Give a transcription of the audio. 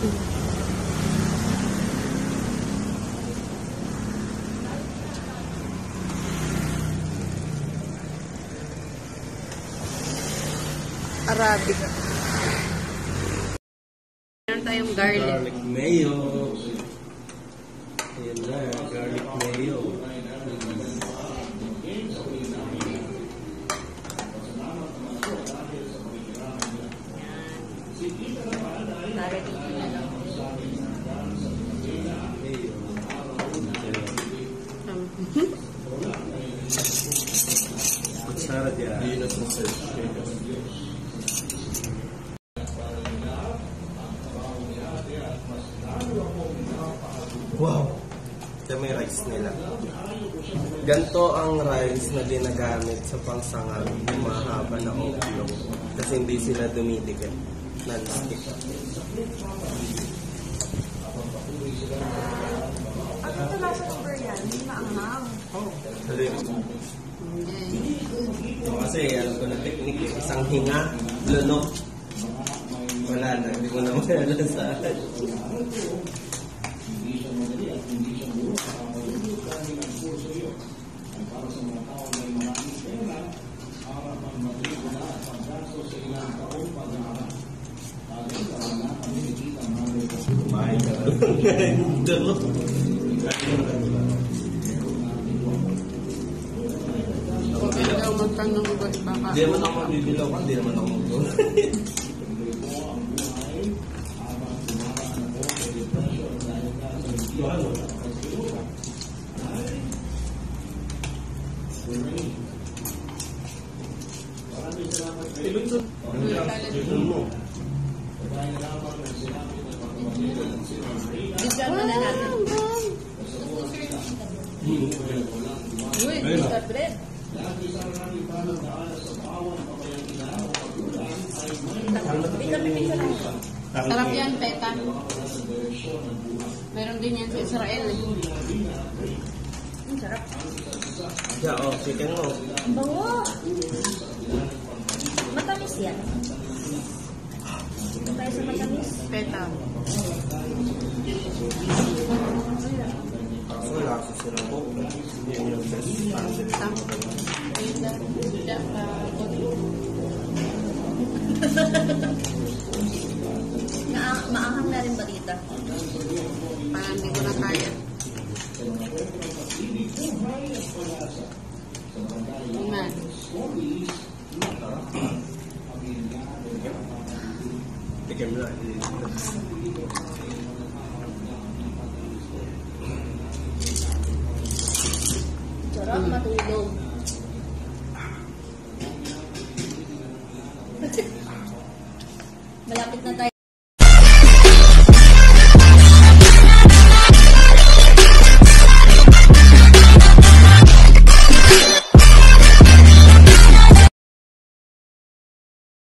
Arabic. Meron tayong garlic. Garlic mayo. Ayan na, garlic mayo. Kutsara dia. Wow! Ito may rice nila. Ganto ang rice na ginagamit sa pangsangag ng mahaba na oklong kasi hindi sila dumidikit. Non-stick. At ito lasa ng biryani, hindi maanghang. Sabi kasi alam ko na technique eh. Isang hinga, lunok. Wala na, hindi ko na malalasahan. Kumain ka lang. Okay daw magtanong ko iba ka. Hindi naman ako mabibilaw ka, hindi naman ako magtulog. Bigyan mo na natin. Uy, Mr. Bread. Sarap yan, teta. Meron din yan sa Israel. Ang sarap. Yeah, oh, chicken mo. Bango! Matamis yan. Ito tayo sa matamis. Teta. Wala sa sila po. Yan yung best standard. Maanghang na rin ba dito? Parang hindi ko na kaya. Iman. Tikim na. Sarap, matulog. Malapit na tayo.